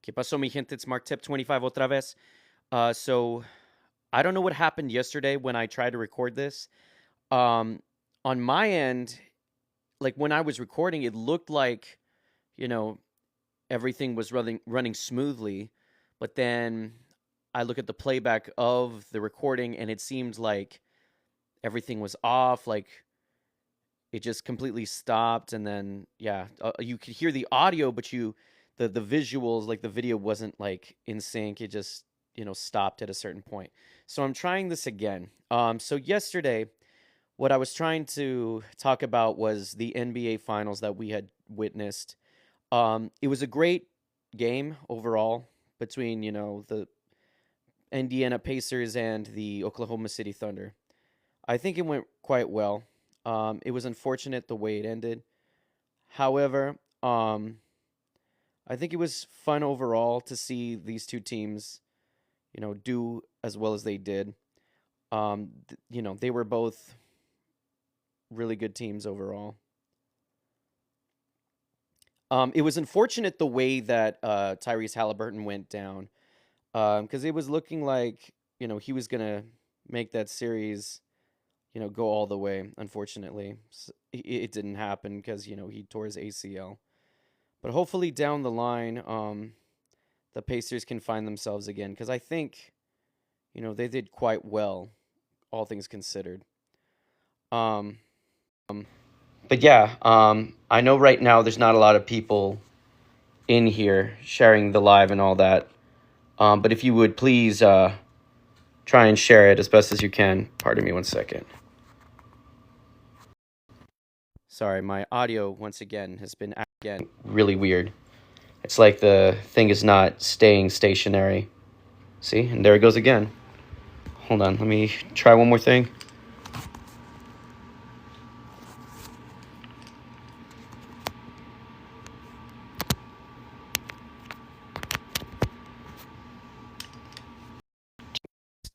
¿Qué pasó, mi gente? It's Mark Tip 25 otra vez. So I don't know what happened yesterday when I tried to record this. Um, on my end, like when I was recording, it looked like, you know, everything was running smoothly, but then I look at the playback of the recording and it seemed like everything was off, like it just completely stopped and then yeah, you could hear the audio but the visuals, like the video wasn't like in sync. It just, stopped at a certain point. So I'm trying this again. So yesterday what I was trying to talk about was the NBA finals that we had witnessed. It was a great game overall between, the Indiana Pacers and the Oklahoma City Thunder. I think it went quite well. It was unfortunate the way it ended. However, I think it was fun overall to see these two teams, do as well as they did. They were both really good teams overall. It was unfortunate the way that Tyrese Halliburton went down, because it was looking like he was gonna make that series, go all the way. Unfortunately, it didn't happen because he tore his ACL. But hopefully down the line, the Pacers can find themselves again because I think they did quite well, all things considered. Um, but yeah, I know right now there's not a lot of people in here sharing the live and all that. But if you would please try and share it as best as you can. Pardon me one second. Sorry, my audio once again has been again really weird. It's like the thing is not staying stationary. See, and there it goes again. Hold on, let me try one more thing.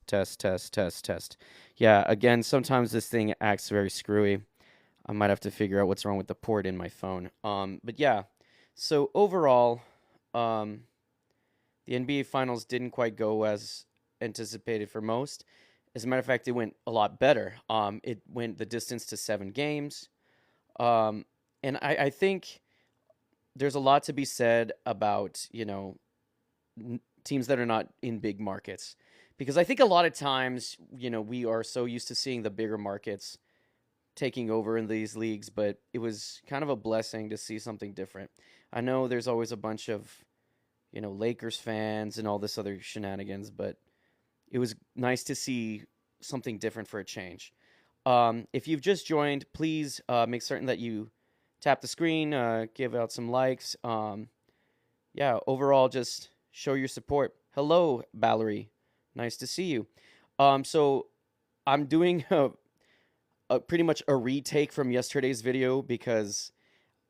Test, test, test, test. Yeah, again, sometimes this thing acts very screwy. I might have to figure out what's wrong with the port in my phone. But yeah, so overall, um, the NBA Finals didn't quite go as anticipated for most. As a matter of fact, it went a lot better. It went the distance to 7 games. Um, and I think there's a lot to be said about, teams that are not in big markets. Because I think a lot of times, we are so used to seeing the bigger markets taking over in these leagues, but it was kind of a blessing to see something different. I know there's always a bunch of, Lakers fans and all this other shenanigans, but it was nice to see something different for a change. If you've just joined, please make certain that you tap the screen, give out some likes. Yeah, overall, just show your support. Hello, Valerie. Nice to see you. So I'm doing pretty much a retake from yesterday's video because,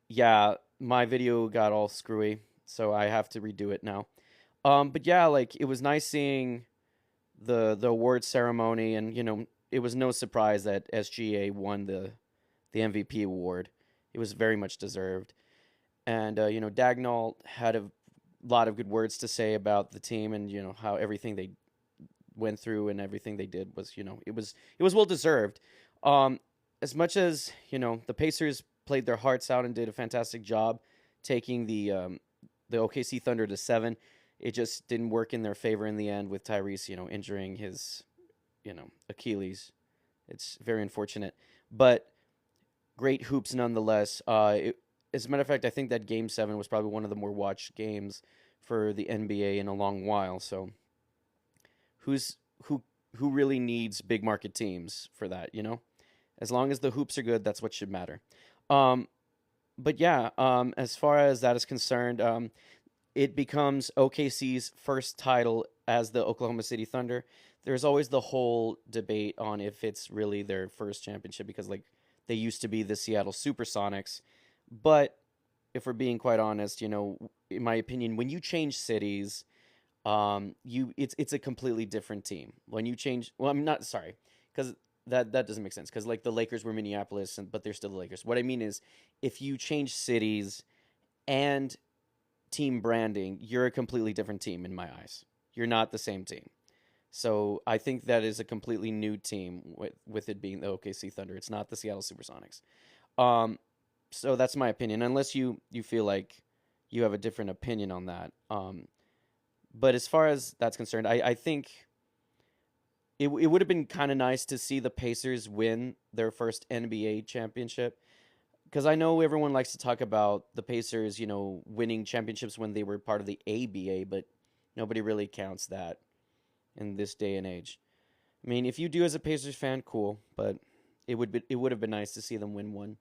yeah, my video got all screwy, so I have to redo it now. But yeah, like it was nice seeing the award ceremony, and it was no surprise that SGA won the MVP award. It was very much deserved, and Dagnall had a lot of good words to say about the team and how everything they went through and everything they did was it was well deserved. Um, as much as the Pacers played their hearts out and did a fantastic job taking the OKC Thunder to 7, it just didn't work in their favor in the end with Tyrese injuring his Achilles. It's very unfortunate, but great hoops nonetheless. As a matter of fact, I think that Game 7 was probably one of the more watched games for the NBA in a long while. So who's who really needs big market teams for that? As long as the hoops are good, that's what should matter. Um, but yeah, as far as that is concerned, it becomes OKC's first title as the Oklahoma City Thunder. There's always the whole debate on if it's really their first championship because, like, they used to be the Seattle Supersonics. But if we're being quite honest, in my opinion, when you change cities, it's a completely different team. When you change, well, I'm not sorry, because that doesn't make sense. Because like the Lakers were Minneapolis, but they're still the Lakers. What I mean is, if you change cities and team branding, you're a completely different team in my eyes. You're not the same team. So I think that is a completely new team with it being the OKC Thunder. It's not the Seattle SuperSonics. Um, so that's my opinion. Unless you feel like you have a different opinion on that. But as far as that's concerned, I think it would have been kind of nice to see the Pacers win their first NBA championship. Because I know everyone likes to talk about the Pacers, winning championships when they were part of the ABA, but nobody really counts that in this day and age. I mean, if you do as a Pacers fan, cool, but it would have been nice to see them win one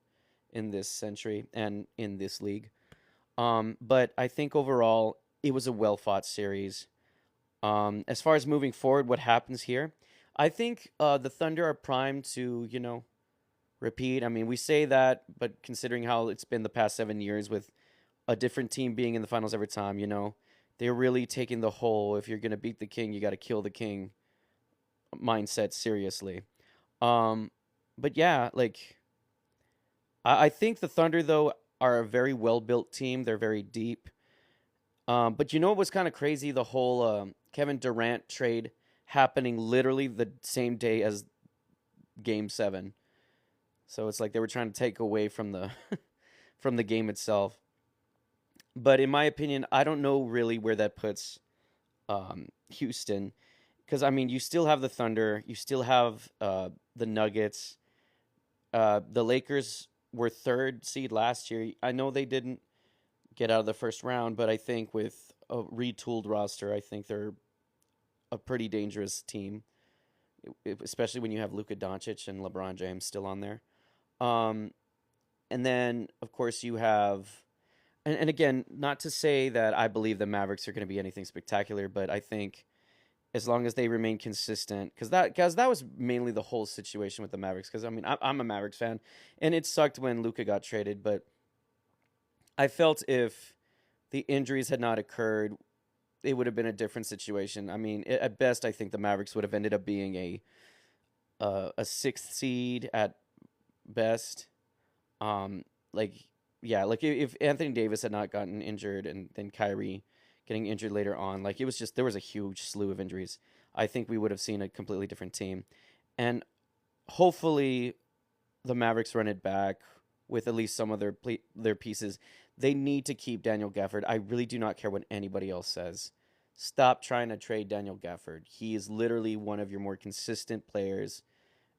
in this century and in this league. But I think overall it was a well fought series. As far as moving forward, what happens here? I think the Thunder are primed to repeat. I mean, we say that, but considering how it's been the past 7 years with a different team being in the finals every time, they're really taking the whole if you're gonna beat the king, you got to kill the king mindset seriously. Um, but yeah, like I think the Thunder though are a very well built team. They're very deep. But you know what was kind of crazy? The whole Kevin Durant trade happening literally the same day as Game 7. So it's like they were trying to take away from the from the game itself. But in my opinion, I don't know really where that puts Houston, because I mean, you still have the Thunder, you still have the Nuggets. The Lakers were third seed last year. I know they didn't get out of the first round, but I think with a retooled roster, I think they're a pretty dangerous team, especially when you have Luka Doncic and LeBron James still on there. Um, and then, of course, you have, and again, not to say that I believe the Mavericks are going to be anything spectacular, but I think as long as they remain consistent, because that was mainly the whole situation with the Mavericks. Because I mean, I'm a Mavericks fan, and it sucked when Luka got traded, but I felt if the injuries had not occurred, it would have been a different situation. I mean, at best, I think the Mavericks would have ended up being a sixth seed at best. Like yeah, like if Anthony Davis had not gotten injured and then Kyrie getting injured later on, like it was just there was a huge slew of injuries. I think we would have seen a completely different team, and hopefully the Mavericks run it back with at least some of their pieces. They need to keep Daniel Gafford. I really do not care what anybody else says. Stop trying to trade Daniel Gafford. He is literally one of your more consistent players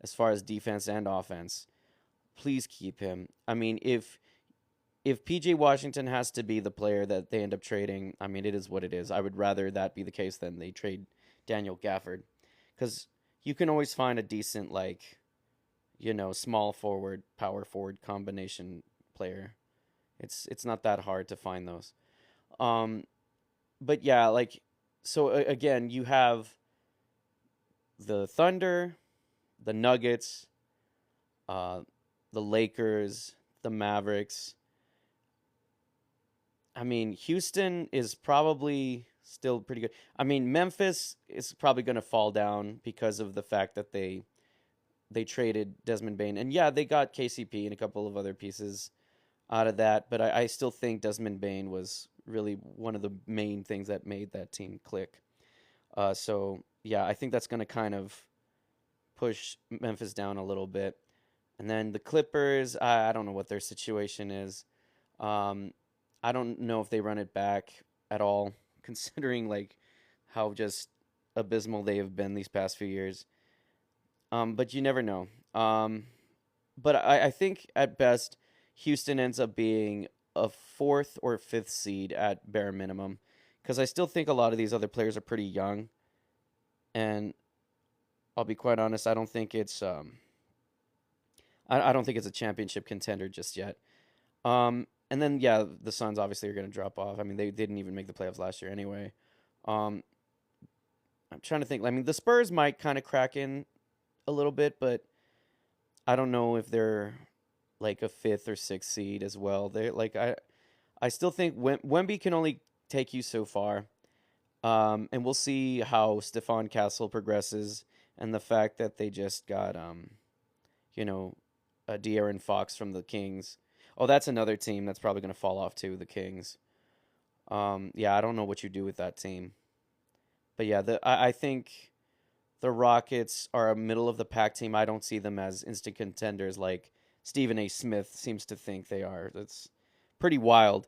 as far as defense and offense. Please keep him. I mean, if PJ Washington has to be the player that they end up trading, I mean, it is what it is. I would rather that be the case than they trade Daniel Gafford, because you can always find a decent small forward, power forward combination player. It's not that hard to find those. Um, but yeah, like so again, you have the Thunder, the Nuggets, uh, the Lakers, the Mavericks. I mean, Houston is probably still pretty good. I mean, Memphis is probably going to fall down because of the fact that they traded Desmond Bain, and yeah, they got KCP and a couple of other pieces out of that. But I still think Desmond Bain was really one of the main things that made that team click. So yeah, I think that's going to kind of push Memphis down a little bit. And then the Clippers, I don't know what their situation is. Um, I don't know if they run it back at all, considering like how just abysmal they have been these past few years. But you never know. But I think at best, Houston ends up being a fourth or fifth seed at bare minimum, because I still think a lot of these other players are pretty young, and I'll be quite honest, I don't think it's a championship contender just yet. And then yeah, the Suns obviously are going to drop off. I mean, they didn't even make the playoffs last year anyway. Um, I'm trying to think. I mean, the Spurs might kind of crack in a little bit, but I don't know if they're like a fifth or sixth seed as well. They like I still think Wemby can only take you so far. And we'll see how Stephon Castle progresses, and the fact that they just got you know, De'Aaron Fox from the Kings. Oh, that's another team that's probably going to fall off too, the Kings. Yeah, I don't know what you do with that team. But yeah, I think the Rockets are a middle of the pack team. I don't see them as instant contenders like Stephen A. Smith seems to think they are. That's pretty wild.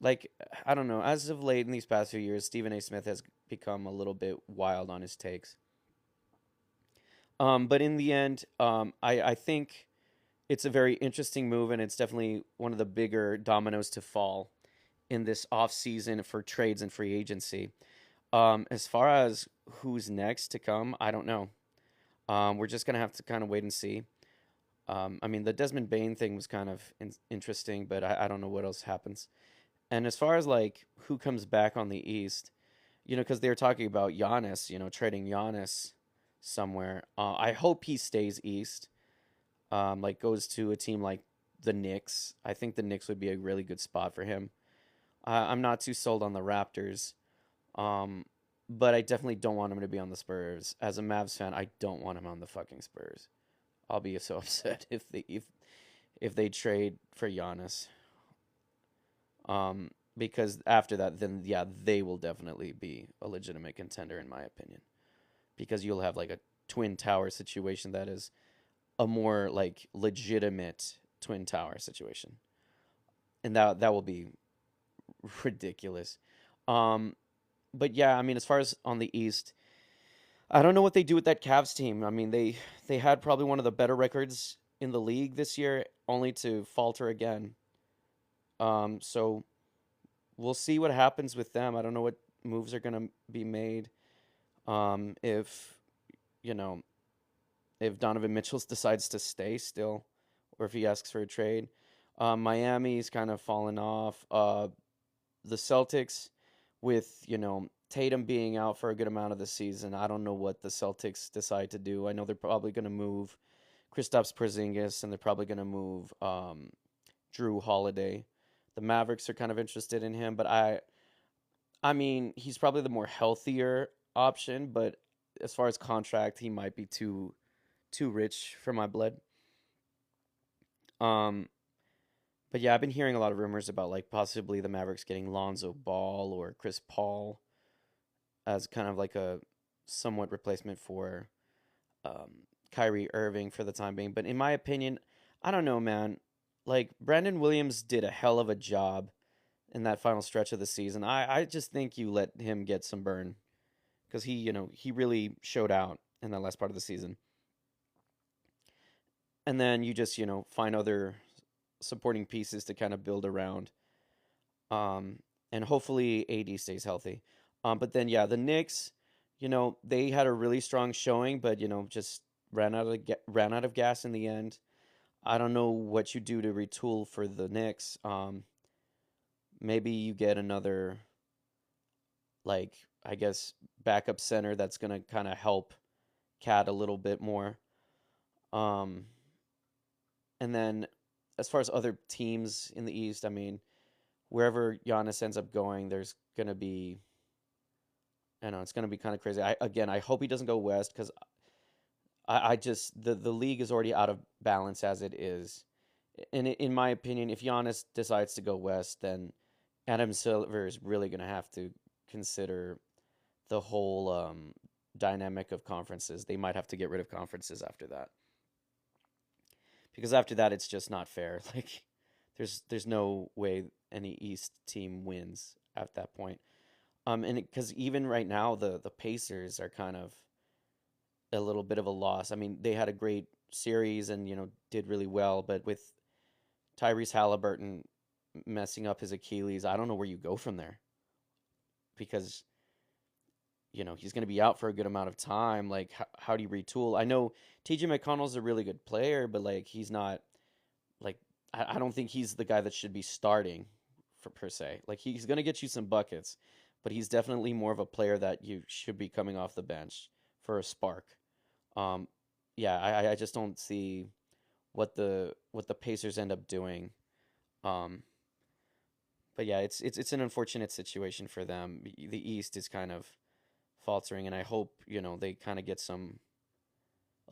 Like, I don't know. As of late in these past few years, Stephen A. Smith has become a little bit wild on his takes. But in the end, I think it's a very interesting move, and it's definitely one of the bigger dominoes to fall in this off season for trades and free agency. As far as who's next to come, I don't know. We're just gonna have to kind of wait and see. I mean, the Desmond Bain thing was kind of interesting, but I don't know what else happens. And as far as like who comes back on the East, because they were talking about Giannis, trading Giannis somewhere. I hope he stays East. Like goes to a team like the Knicks. I think the Knicks would be a really good spot for him. I'm not too sold on the Raptors. Um, but I definitely don't want him to be on the Spurs. As a Mavs fan, I don't want him on the fucking Spurs. I'll be so upset if they trade for Giannis. Because after that, then yeah, they will definitely be a legitimate contender in my opinion. Because you'll have like a twin tower situation that is a more like legitimate twin tower situation, and that will be ridiculous. Um, but yeah, I mean, as far as on the East, I don't know what they do with that Cavs team. I mean, they had probably one of the better records in the league this year, only to falter again. So we'll see what happens with them. I don't know what moves are gonna be made. If you know if Donovan Mitchell decides to stay still, or if he asks for a trade. Miami's kind of fallen off. The Celtics, with Tatum being out for a good amount of the season, I don't know what the Celtics decide to do. I know they're probably going to move Kristaps Porzingis, and they're probably going to move Drew Holiday. The Mavericks are kind of interested in him, but I mean, he's probably the more healthier option, but as far as contract, he might be too rich for my blood. Um, but yeah, I've been hearing a lot of rumors about like possibly the Mavericks getting Lonzo Ball or Chris Paul as kind of like a somewhat replacement for Kyrie Irving for the time being. But in my opinion, I don't know, man. Like Brandon Williams did a hell of a job in that final stretch of the season. I just think you let him get some burn because he really showed out in that last part of the season. And then you just find other supporting pieces to kind of build around. Um, and hopefully AD stays healthy. But then yeah, the Knicks, they had a really strong showing, but just ran out of gas in the end. I don't know what you do to retool for the Knicks. Maybe you get another, like, I guess backup center that's gonna kind of help Cat a little bit more. Um, and then as far as other teams in the East, I mean, wherever Giannis ends up going, there's gonna be, I know it's gonna be kind of crazy. I hope he doesn't go west because I just the league is already out of balance as it is. And in my opinion, if Giannis decides to go west, then Adam Silver is really gonna have to consider the whole dynamic of conferences. They might have to get rid of conferences after that because after that, it's just not fair. Like, there's no way any East team wins at that point. And because even right now, the Pacers are kind of a little bit of a loss. I mean, they had a great series and did really well, but with Tyrese Halliburton messing up his Achilles, I don't know where you go from there because he's going to be out for a good amount of time. Like, how do you retool? I know TJ McConnell's a really good player, but like he's not like I don't think he's the guy that should be starting for per se. Like he's going to get you some buckets, but he's definitely more of a player that you should be coming off the bench for a spark. Um, yeah, I just don't see what the Pacers end up doing. Um, but yeah, it's an unfortunate situation for them. The East is kind of faltering, and I hope they kind of get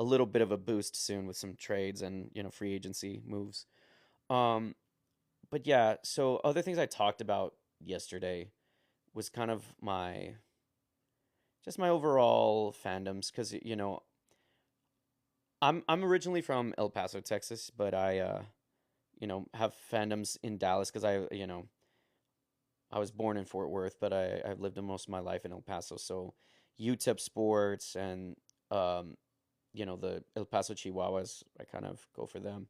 a little bit of a boost soon with some trades and free agency moves. Um, but yeah, so other things I talked about. yesterday was kind of my just my overall fandoms because I'm originally from El Paso, Texas, but I have fandoms in Dallas because I was born in Fort Worth, but I've lived most of my life in El Paso. So UTEP sports and um, the El Paso Chihuahuas, I kind of go for them.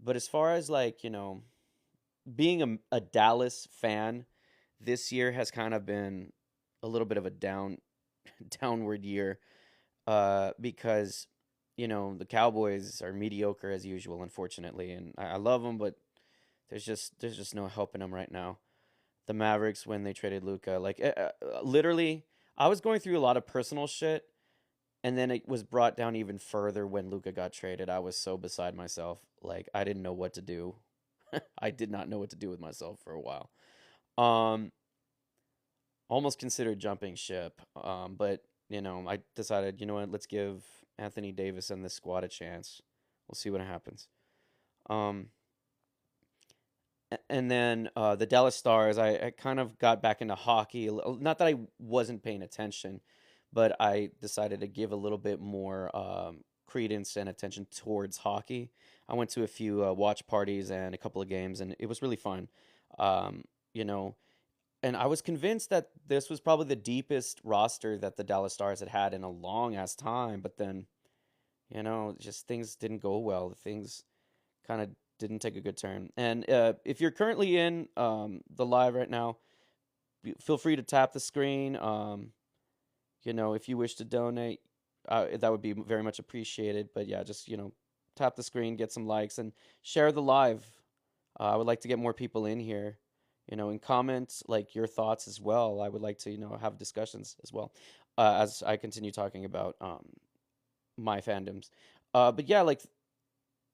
But as far as like, being a Dallas fan this year has kind of been a little bit of a downward year because the Cowboys are mediocre as usual, unfortunately, and I love them, but there's just no helping them right now. The Mavericks when they traded Luca, like literally, I was going through a lot of personal shit, and then it was brought down even further when Luca got traded. I was so beside myself, like I didn't know what to do. I did not know what to do with myself for a while. Um, Almost considered jumping ship. But I decided, what, let's give Anthony Davis and this squad a chance. We'll see what happens. Um, and then the Dallas Stars, I kind of got back into hockey. Not that I wasn't paying attention, but I decided to give a little bit more credence and attention towards hockey. I went to a few watch parties and a couple of games, and it was really fun. Um, you know, and I was convinced that this was probably the deepest roster that the Dallas Stars had had in a long ass time. But then, just things didn't go well. Things kind of didn't take a good turn. And if you're currently in the live right now, feel free to tap the screen. If you wish to donate, that would be very much appreciated. But yeah, just tap the screen, get some likes, and share the live. I would like to get more people in here. And comment like your thoughts as well. I would like to have discussions as well as I continue talking about my fandoms. But yeah, like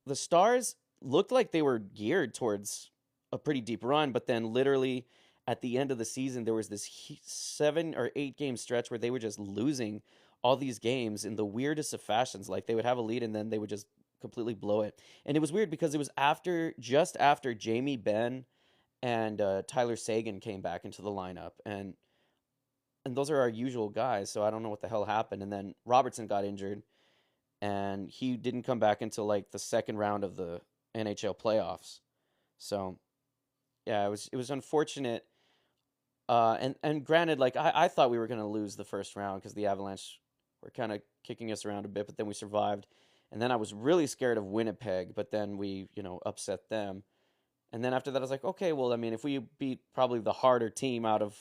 the Stars looked like they were geared towards a pretty deep run, but then literally at the end of the season, there was this 7 or 8 game stretch where they were just losing all these games in the weirdest of fashions. Like they would have a lead and then they would just completely blow it. And it was weird because it was just after Jamie Benn and Tyler Sagan came back into the lineup, and those are our usual guys. So I don't know what the hell happened. And then Robertson got injured, and he didn't come back until like the second round of the NHL playoffs. So yeah, it was unfortunate. And granted, like I thought we were gonna lose the first round because the Avalanche were kind of kicking us around a bit, but then we survived. And then I was really scared of Winnipeg, but then we upset them. And then after that, I was like, okay, well, I mean, if we beat probably the harder team out of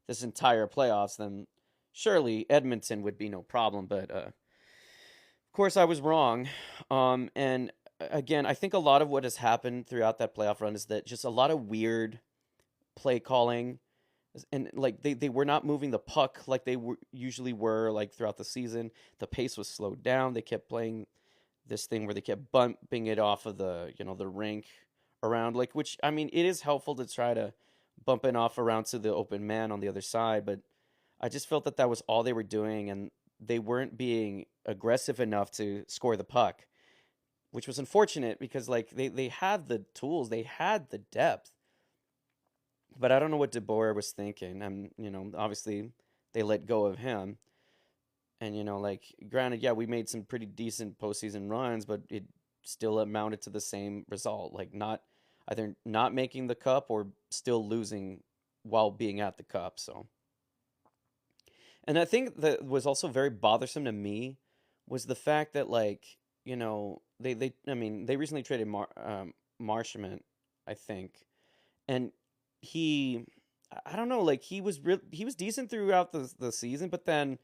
this entire playoffs, then surely Edmonton would be no problem. But of course, I was wrong. And again, I think a lot of what has happened throughout that playoff run is that just a lot of weird play calling, and like they were not moving the puck like they usually were like throughout the season. The pace was slowed down. They kept playing this thing where they kept bumping it off of the rink around, like, which I mean it is helpful to try to bump it off around to the open man on the other side, but I just felt that that was all they were doing, and they weren't being aggressive enough to score the puck, which was unfortunate because like they had the tools, they had the depth, but I don't know what DeBoer was thinking. And obviously they let go of him. And like granted, yeah, we made some pretty decent postseason runs, but it still amounted to the same result. Like not either not making the cup or still losing while being at the cup. So, and I think that was also very bothersome to me was the fact that like they I mean they recently traded Marshman, I think, and he I don't know, like he was decent throughout the season, but then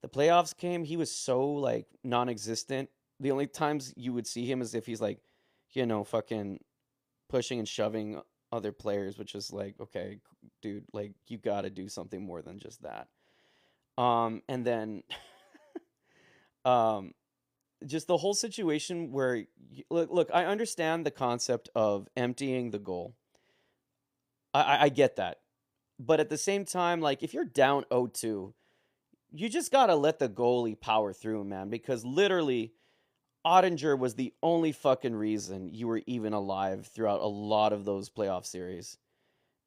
the playoffs came, he was so like non-existent. The only times you would see him is if he's like, fucking pushing and shoving other players, which is like, okay, dude, like you got to do something more than just that. And then um just the whole situation where look, I understand the concept of emptying the goal. I get that. But at the same time, like if you're down 0-2, you just gotta let the goalie power through, man, because literally Ottinger was the only fucking reason you were even alive throughout a lot of those playoff series.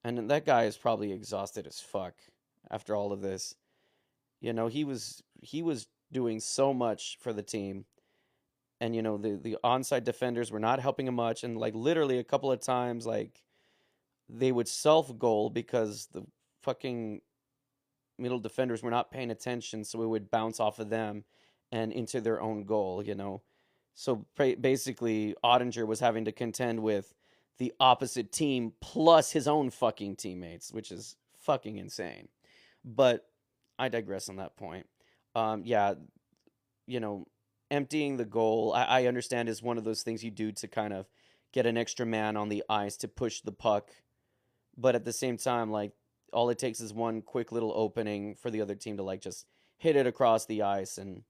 And that guy is probably exhausted as fuck after all of this. He was doing so much for the team, and the onside defenders were not helping him much, and like literally a couple of times like they would self goal because the fucking middle defenders were not paying attention, so it would bounce off of them and into their own goal. So basically, Ottinger was having to contend with the opposite team plus his own fucking teammates, which is fucking insane. But I digress on that point. Yeah, you know, emptying the goal, I understand is one of those things you do to kind of get an extra man on the ice to push the puck, but at the same time, like all it takes is one quick little opening for the other team to like just hit it across the ice and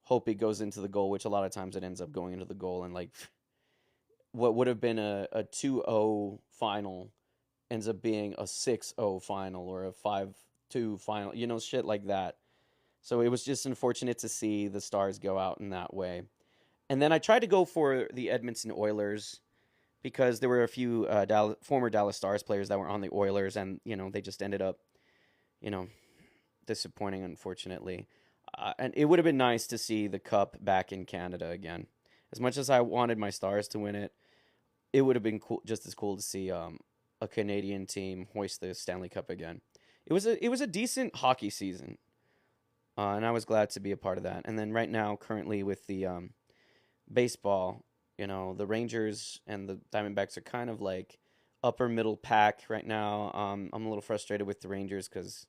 hope it goes into the goal, which a lot of times it ends up going into the goal. And like what would have been a 2-0 final ends up being a 6-0 final or a 5-2 final, shit like that. So it was just unfortunate to see the Stars go out in that way. And then I tried to go for the Edmonton Oilers because there were a few former Dallas Stars players that were on the Oilers, and they just ended up, you know, disappointing, unfortunately. And it would have been nice to see the Cup back in Canada again. As much as I wanted my Stars to win it, it would have been cool, just as cool to see a Canadian team hoist the Stanley Cup again. It was a decent hockey season, and I was glad to be a part of that. And then right now, currently with the baseball, the Rangers and the Diamondbacks are kind of like upper middle pack right now. I'm a little frustrated with the Rangers because,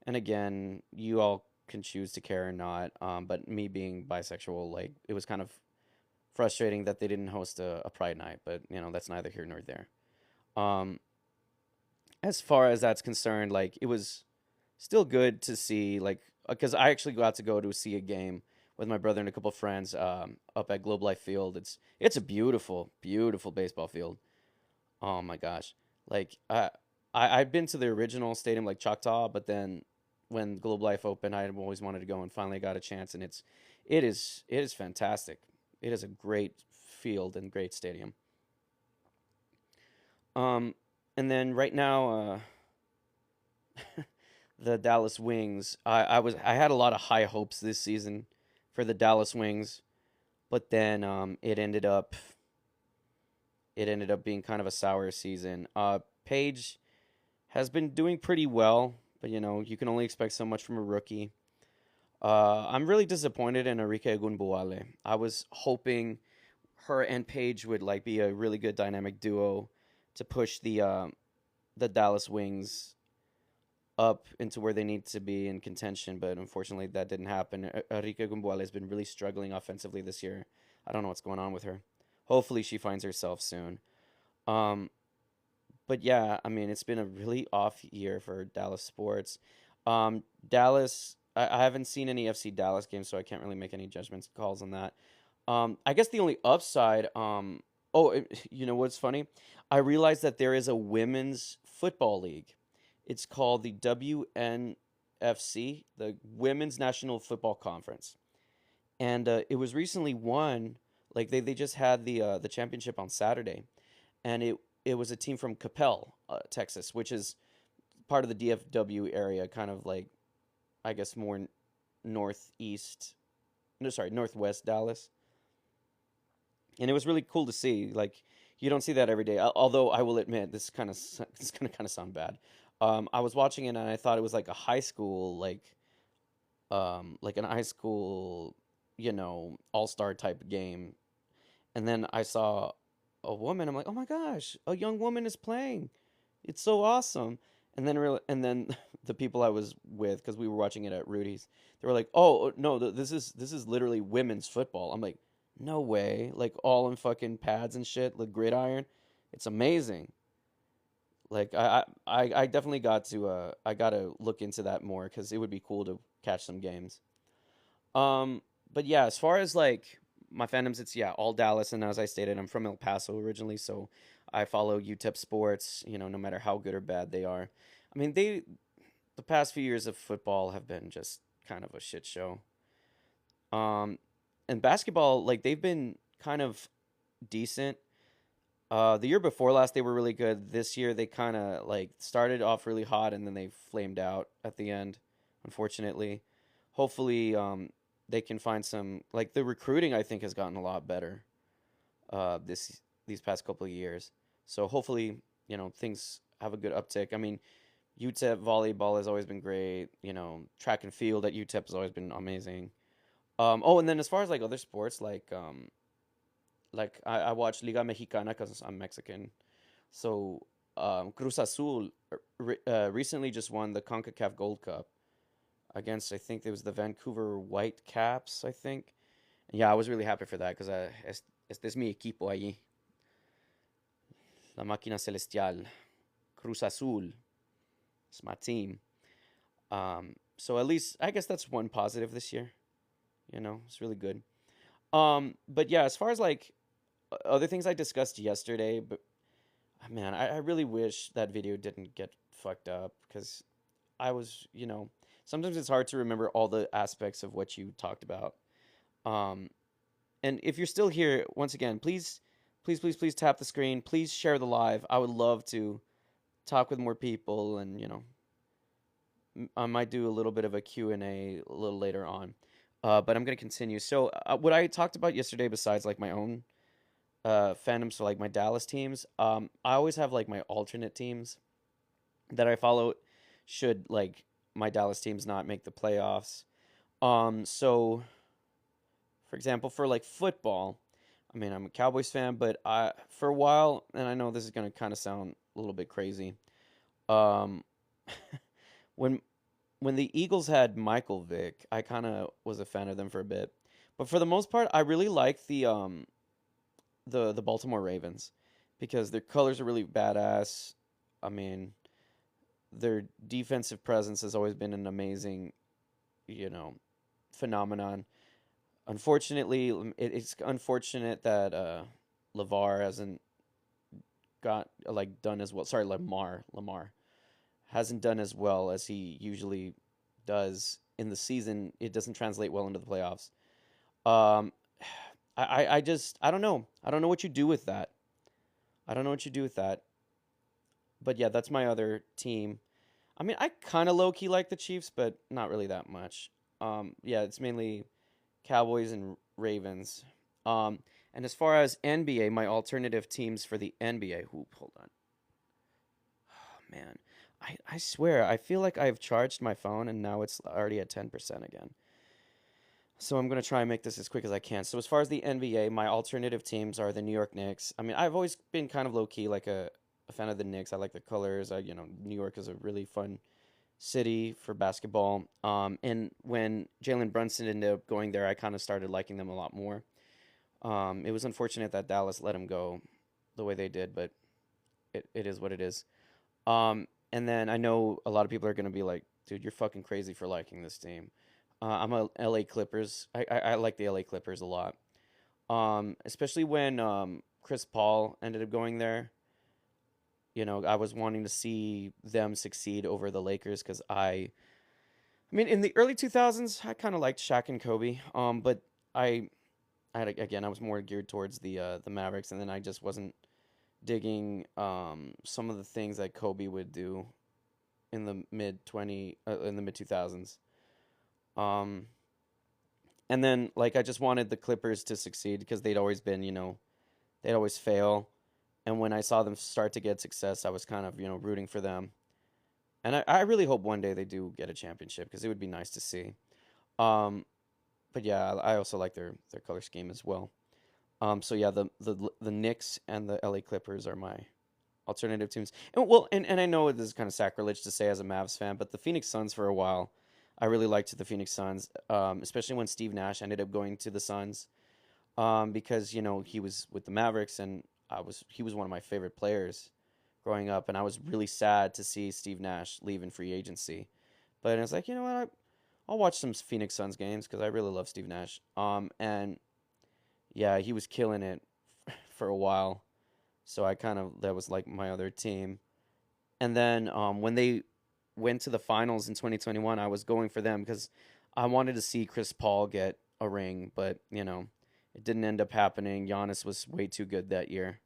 and again, you all can choose to care or not. But me being bisexual, like it was kind of frustrating that they didn't host a Pride night. But that's neither here nor there. Um, as far as that's concerned, like it was still good to see, like, because I actually got to go to see a game with my brother and a couple of friends up at Globe Life Field. It's a beautiful, beautiful baseball field. Oh my gosh, like I've been to the original stadium, like Choctaw, but then when Globe Life opened, I had always wanted to go, and finally got a chance, and it is fantastic. It is a great field and great stadium. Um, and then right now, the Dallas Wings. I had a lot of high hopes this season for the Dallas Wings, but then it ended up being kind of a sour season. Page has been doing pretty well, but you can only expect so much from a rookie. I'm really disappointed in Enrique Gunbuale. I was hoping her and Page would like be a really good dynamic duo to push the Dallas Wings up into where they need to be in contention, but unfortunately that didn't happen. Enrique Gumbuala has been really struggling offensively this year. I don't know what's going on with her. Hopefully she finds herself soon. Um, but yeah, I mean it's been a really off year for Dallas sports. Dallas, I haven't seen any FC Dallas games, so I can't really make any judgments calls on that. I guess the only upside, you know what's funny? I realized that there is a women's football league. It's called the WNFC, the Women's National Football Conference, and it was recently won. Like they just had the championship on Saturday, and it was a team from Capel, Texas, which is part of the DFW area, kind of like I guess more northeast, no, sorry, northwest Dallas, and it was really cool to see. Like you don't see that every day. Although I will admit, this is gonna kind of sound bad. I was watching it and I thought it was like a high school, like an high school, all star type game. And then I saw a woman. I'm like, oh my gosh, a young woman is playing. It's so awesome. And then the people I was with, because we were watching it at Rudy's, they were like, "Oh no, this is literally women's football." I'm like, "No way!" Like all in fucking pads and shit, like gridiron. It's amazing. Like I definitely I gotta look into that more because it would be cool to catch some games. But yeah, as far as like my fandoms, it's yeah all Dallas, and as I stated, I'm from El Paso originally, so I follow UTEP sports. No matter how good or bad they are. I mean the past few years of football have been just kind of a shit show. Um, and basketball, like they've been kind of decent. The year before last, they were really good. This year, they kind of like started off really hot and then they flamed out at the end, unfortunately. Hopefully, they can find some like the recruiting. I think has gotten a lot better this these past couple of years. So hopefully, things have a good uptick. I mean, UTEP volleyball has always been great. Track and field at UTEP has always been amazing. Oh, and then as far as like other sports, like I watch Liga Mexicana because I'm Mexican. So Cruz Azul recently just won the CONCACAF Gold Cup against I think it was the Vancouver Whitecaps. I think. Yeah, I was really happy for that because este es mi equipo allí, la máquina celestial, Cruz Azul. It's my team. So at least I guess that's one positive this year. It's really good. But yeah, as far as like other things I discussed yesterday, but man, I really wish that video didn't get fucked up because I was, sometimes it's hard to remember all the aspects of what you talked about. Um, and if you're still here, once again, please, please, please, please tap the screen. Please share the live. I would love to talk with more people, and I might do a little bit of a Q&A a little later on. But I'm gonna continue. So, what I talked about yesterday, besides like my own fandoms for like my Dallas teams, I always have like my alternate teams that I follow. Should like my Dallas teams not make the playoffs. So for example, for like football, I mean, I'm a Cowboys fan, but I for a while, and I know this is gonna kind of sound a little bit crazy. Um, when when the Eagles had Michael Vick, I kind of was a fan of them for a bit, but for the most part, I really like the Baltimore Ravens because their colors are really badass. I mean, their defensive presence has always been an amazing, you know, phenomenon. Unfortunately, it's unfortunate that Lavar hasn't got like done as well. Sorry, Lamar hasn't done as well as he usually does in the season. It doesn't translate well into the playoffs. Um, I just I don't know. I don't know what you do with that. I don't know what you do with that. But yeah, that's my other team. I mean, I kind of low key like the Chiefs, but not really that much. Yeah, it's mainly Cowboys and Ravens. Um, and as far as NBA, my alternative teams for the NBA. Hoop, hold on. Oh, man, I swear, I feel like I've charged my phone and now it's already at 10% again. So I'm gonna try and make this as quick as I can. So as far as the NBA, my alternative teams are the New York Knicks. I mean, I've always been kind of low key, like a fan of the Knicks. I like the colors. New York is a really fun city for basketball. And when Jalen Brunson ended up going there, I kind of started liking them a lot more. It was unfortunate that Dallas let him go the way they did, but it is what it is. And then I know a lot of people are gonna be like, "Dude, you're fucking crazy for liking this team." I'm a LA Clippers. I like the LA Clippers a lot. Especially when Chris Paul ended up going there. I was wanting to see them succeed over the Lakers because I mean, in the early 2000s, I kind of liked Shaq and Kobe. But I, again, I was more geared towards the Mavericks, and then I just wasn't digging some of the things that Kobe would do in the mid 2000s. Um, and then like I just wanted the Clippers to succeed because they'd always been, they'd always fail. And when I saw them start to get success, I was kind of, rooting for them. And I really hope one day they do get a championship because it would be nice to see. Um, but yeah, I also like their color scheme as well. So yeah, the Knicks and the LA Clippers are my alternative teams. And I know this is kind of sacrilege to say as a Mavs fan, but the Phoenix Suns for a while, I really liked the Phoenix Suns, especially when Steve Nash ended up going to the Suns, because he was with the Mavericks, and he was one of my favorite players growing up, and I was really sad to see Steve Nash leave in free agency. But I was like, you know what, I'll watch some Phoenix Suns games because I really love Steve Nash. And yeah, he was killing it for a while. So I kind of that was like my other team. And then when they went to the finals in 2021, I was going for them because I wanted to see Chris Paul get a ring, but it didn't end up happening. Giannis was way too good that year.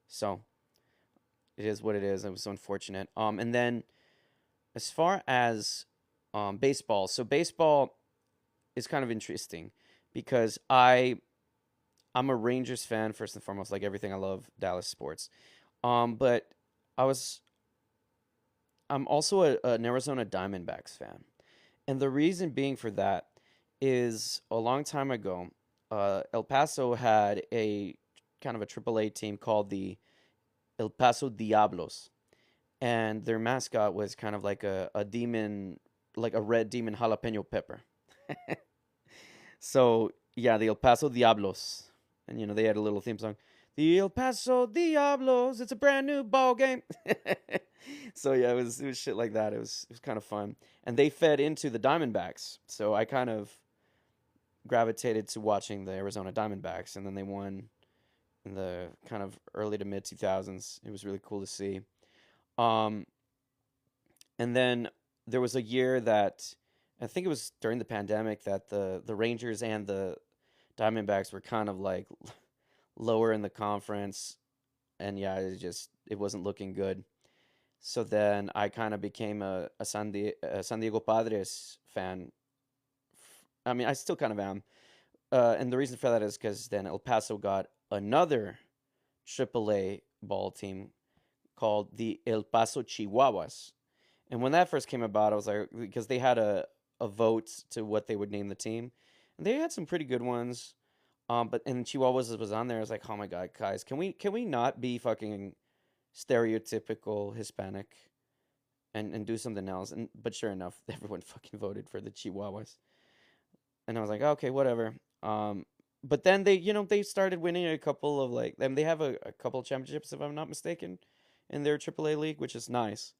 So it is what it is. It was unfortunate. And then as far as baseball, so baseball is kind of interesting because I'm a Rangers fan first and foremost, like everything. I love Dallas sports. But I was I'm also an Arizona Diamondbacks fan, and the reason being for that is a long time ago, El Paso had a kind of a AAA team called the El Paso Diablos, and their mascot was kind of like a demon, like a red demon jalapeno pepper. So yeah, the El Paso Diablos, and they had a little theme song. The El Paso Diablos, it's a brand new ball game. So yeah, it was shit like that. It was kind of fun, and they fed into the Diamondbacks. So I kind of gravitated to watching the Arizona Diamondbacks, and then they won in the kind of early to mid 2000s. It was really cool to see. Um, and then there was a year that I think it was during the pandemic that the Rangers and the Diamondbacks were kind of like lower in the conference, and yeah, it wasn't looking good. So then I kind of became a San Diego Padres fan. I mean, I still kind of am. And the reason for that is because then El Paso got another AAA ball team called the El Paso Chihuahuas. And when that first came about, I was like, because they had a vote to what they would name the team, and they had some pretty good ones. But and Chihuahuas was on there. I was like, oh my god, guys, can we not be fucking stereotypical Hispanic and do something else? And but sure enough, everyone fucking voted for the Chihuahuas, and I was like, okay, whatever. But then they started winning a couple of like, and they have a couple of championships if I'm not mistaken, in their AAA league, which is nice.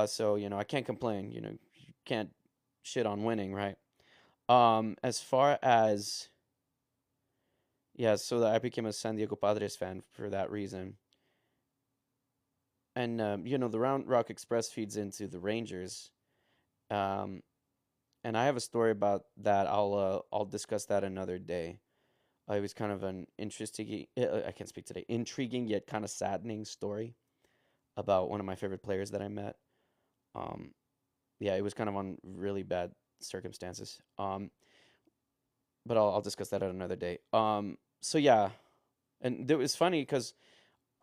So I can't complain. You can't shit on winning, right? As far as yeah, so I became a San Diego Padres fan for that reason. And the Round Rock Express feeds into the Rangers. Um, and I have a story about that. I'll discuss that another day. It was kind of an interesting, I can't speak today, intriguing yet kind of saddening story about one of my favorite players that I met. Um, yeah, it was kind of on really bad circumstances. But I'll discuss that at another day. So yeah, and it was funny because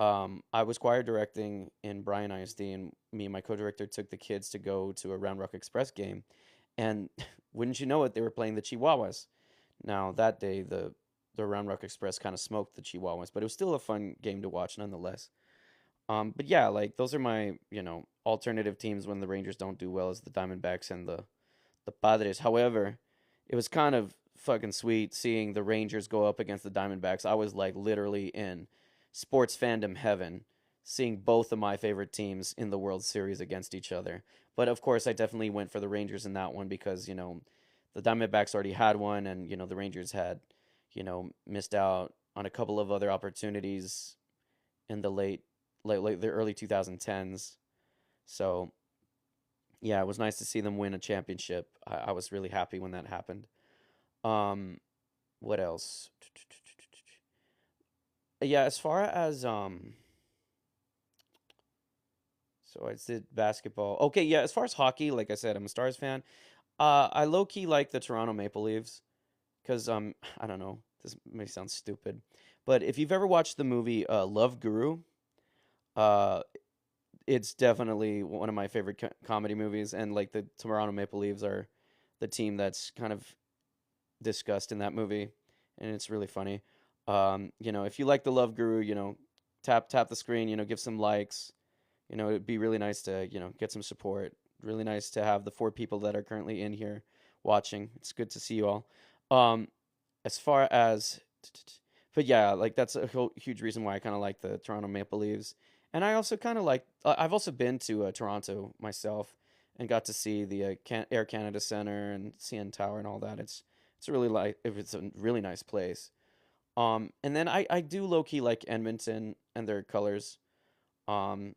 I was choir directing in Bryan ISD, and me and my co-director took the kids to go to a Round Rock Express game, and wouldn't you know it, they were playing the Chihuahuas. Now that day, the Round Rock Express kind of smoked the Chihuahuas, but it was still a fun game to watch nonetheless. But yeah, like those are my alternative teams when the Rangers don't do well, as the Diamondbacks and the Padres. However, it was kind of fucking sweet seeing the Rangers go up against the Diamondbacks. I was like literally in sports fandom heaven, seeing both of my favorite teams in the World Series against each other. But of course, I definitely went for the Rangers in that one because the Diamondbacks already had one, and the Rangers had missed out on a couple of other opportunities in the late the early 2010s. So yeah, it was nice to see them win a championship. I was really happy when that happened. Um, what else? Yeah, as far as so I did basketball. Okay, yeah, as far as hockey, like I said, I'm a Stars fan. I low key like the Toronto Maple Leafs because I don't know, this may sound stupid, but if you've ever watched the movie Love Guru, uh, it's definitely one of my favorite comedy movies, and like the Toronto Maple Leafs are the team that's kind of discussed in that movie, and it's really funny. If you like the Love Guru, tap the screen, give some likes. It'd be really nice to get some support. Really nice to have the four people that are currently in here watching. It's good to see you all. Um, as far as but yeah, like that's a huge reason why I kind of like the Toronto Maple Leafs, and I also kind of like. I've also been to Toronto myself, and got to see the Air Canada Center and CN Tower and all that. It's really like it's a really nice place. And then I do low key like Edmonton and their colors. Um,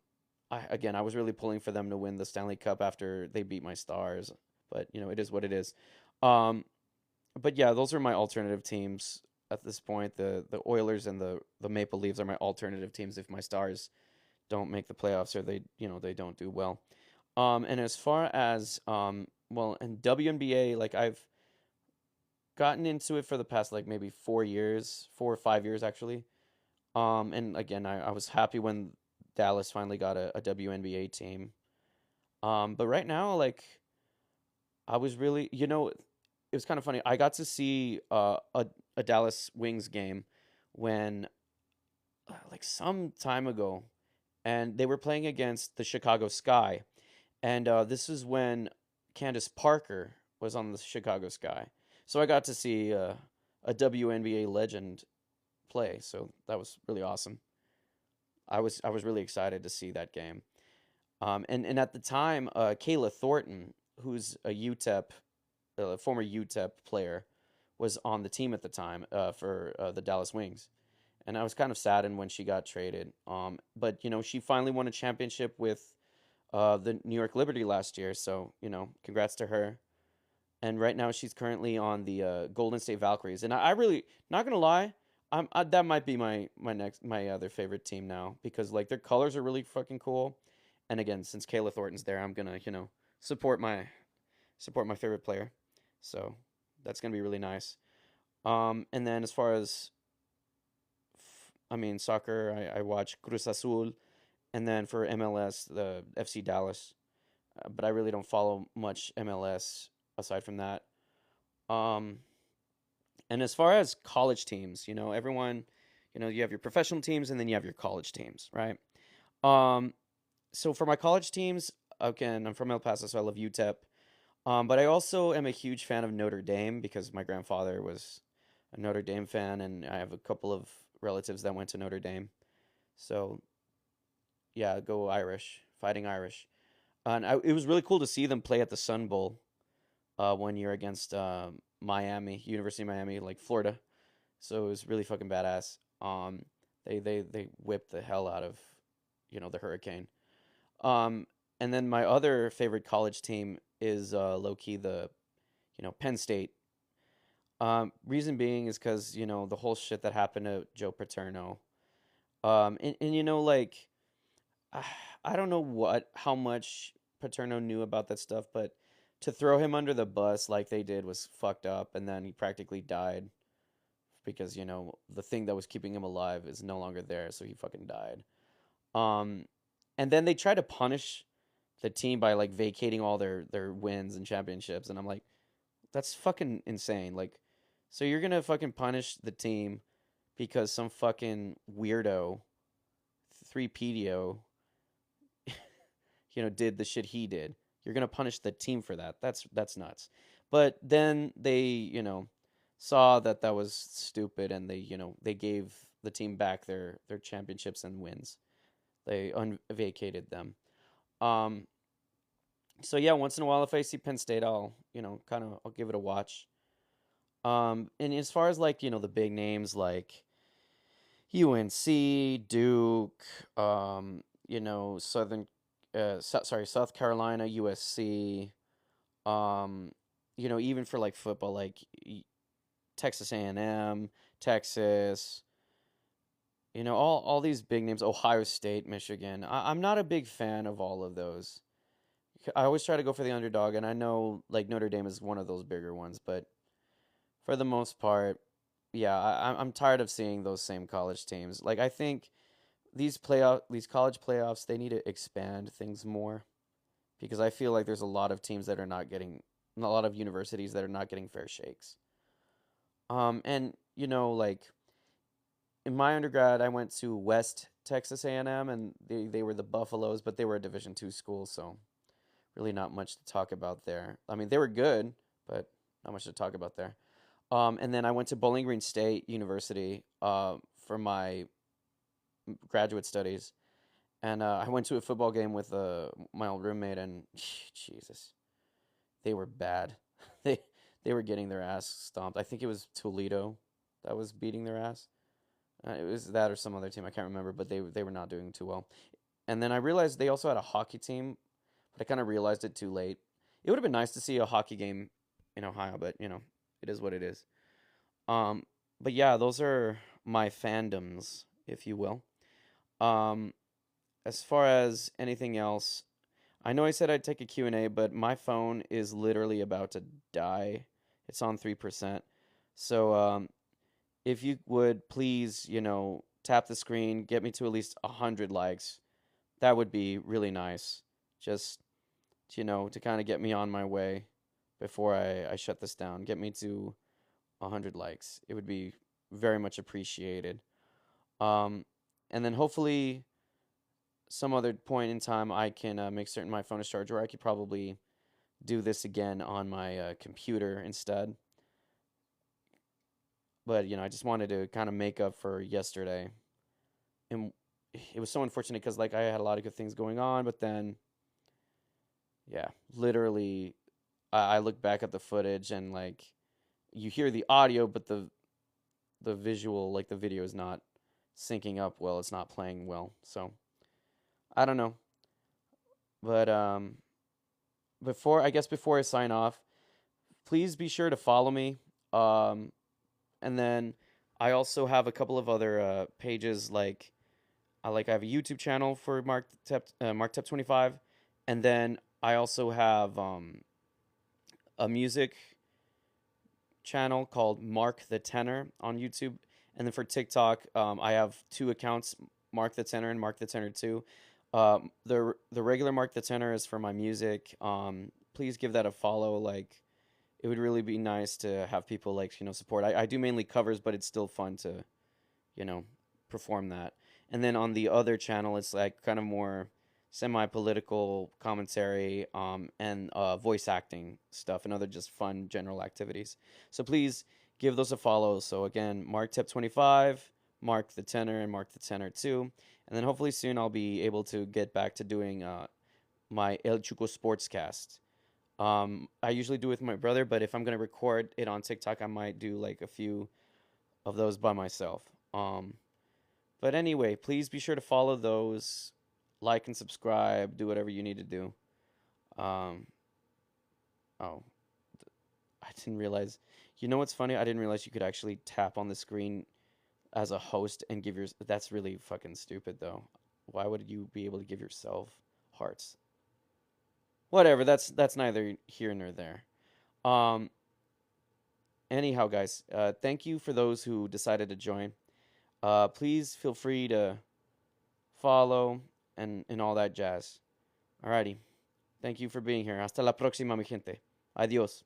I was really pulling for them to win the Stanley Cup after they beat my Stars, but it is what it is. Um, but yeah, those are my alternative teams. at this point. The Oilers and the Maple Leafs are my alternative teams if my Stars don't make the playoffs or they don't do well. And as far as well, in WNBA, like I've gotten into it for the past like maybe 4 years, 4 or 5 years actually. And again, I was happy when Dallas finally got a WNBA team. But right now, like I was really, it was kind of funny. I got to see a Dallas Wings game when like some time ago, and they were playing against the Chicago Sky, and this is when Candace Parker was on the Chicago Sky, so I got to see a WNBA legend play. So that was really awesome. I was really excited to see that game. And at the time, Kayla Thornton, who's a UTEP, former UTEP player, was on the team at the time for the Dallas Wings, and I was kind of saddened when she got traded. But she finally won a championship with the New York Liberty last year, so congrats to her. And right now she's currently on the Golden State Valkyries, and I really not gonna lie, that might be my other favorite team now because like their colors are really fucking cool. And again, since Kayla Thornton's there, I'm gonna support my support my favorite player. So that's gonna be really nice. And then as far as I mean soccer, I watch Cruz Azul, and then for MLS, the FC Dallas. But I really don't follow much MLS aside from that. Um, and as far as college teams, everyone, you have your professional teams and then you have your college teams, right? Um, so for my college teams, again, I'm from El Paso, so I love UTEP. But I also am a huge fan of Notre Dame because my grandfather was a Notre Dame fan, and I have a couple of relatives that went to Notre Dame. So yeah, go Irish, fighting Irish. And it was really cool to see them play at the Sun Bowl one year against Miami, University of Miami, like Florida. So it was really fucking badass. They whipped the hell out of the Hurricane. Um, and then my other favorite college team is low key the Penn State. Reason being is because the whole shit that happened to Joe Paterno. And like I I don't know how much Paterno knew about that stuff, but to throw him under the bus like they did was fucked up, and then he practically died because the thing that was keeping him alive is no longer there, so he fucking died. Um, and then they try to punish the team by like vacating all their wins and championships, and I'm like, that's fucking insane. Like, so you're gonna fucking punish the team because some fucking weirdo, 3PDO, did the shit he did. You're gonna punish the team for that. That's nuts. But then they, saw that that was stupid, and they gave the team back their championships and wins. They unvacated them. Um, so yeah, once in a while, if I see Penn State, I'll kind of I'll give it a watch. And as far as like the big names like UNC, Duke, Southern, sorry, South Carolina, USC, um, even for like football, like Texas A&M, Texas, all these big names, Ohio State, Michigan. I'm not a big fan of all of those. I always try to go for the underdog, and I know like Notre Dame is one of those bigger ones, but for the most part, yeah, I'm tired of seeing those same college teams. Like I think these college playoffs, they need to expand things more because I feel like there's a lot of teams that are not getting a lot of universities that are not getting fair shakes. And like in my undergrad, I went to West Texas A&M, and they were the Buffaloes, but they were a Division II school, so really not much to talk about there. I mean, they were good, but not much to talk about there. And then I went to Bowling Green State University for my graduate studies, and I went to a football game with my old roommate, and Jesus, they were bad. they they were getting their ass stomped. I think it was Toledo that was beating their ass. It was that or some other team I can't remember, but they were not doing too well. And then I realized they also had a hockey team, but I kind of realized it too late. It would have been nice to see a hockey game in Ohio, but it is what it is. Um, but yeah, those are my fandoms, if you will. Um, as far as anything else, I know I said I'd take a Q&A, but my phone is literally about to die. It's on 3%. So, if you would please, tap the screen, get me to at least 100 likes, that would be really nice. Just, to kind of get me on my way before I shut this down. Get me to 100 likes. It would be very much appreciated. Um, and then hopefully some other point in time I can make certain my phone is charged, or I could probably do this again on my computer instead. But I just wanted to kind of make up for yesterday, and it was so unfortunate because like I had a lot of good things going on, but then yeah, literally I look back at the footage and like you hear the audio, but the visual, like the video, is not syncing up well. It's not playing well. So I don't know, but before I sign off, please be sure to follow me. Um, and then I also have a couple of other pages I have a YouTube channel for Mark Tep 25, and then I also have a music channel called Mark the Tenor on YouTube, and then for TikTok, I have two accounts, Mark the Tenor and Mark the Tenor 2. The regular Mark the Tenor is for my music. Please give that a follow. Like, it would really be nice to have people like support. I do mainly covers, but it's still fun to you know perform that. And then on the other channel, it's like kind of more semi-political commentary, and voice acting stuff and other just fun general activities. So please give those a follow. So again, Mark Tep 25, Mark the Tenor, and Mark the Tenor 2. And then hopefully soon I'll be able to get back to doing my El Chuco Sportscast. I usually do it with my brother, but if I'm gonna record it on TikTok, I might do like a few of those by myself. But anyway, please be sure to follow those, like and subscribe, do whatever you need to do. Um, oh, I didn't realize. You know what's funny? I didn't realize you could actually tap on the screen as a host and give your. That's really fucking stupid, though. Why would you be able to give yourself hearts? Whatever. That's neither here nor there. Um. Anyhow, guys, thank you for those who decided to join. Please feel free to follow and all that jazz. Alrighty. Thank you for being here. Hasta la próxima, mi gente. Adiós.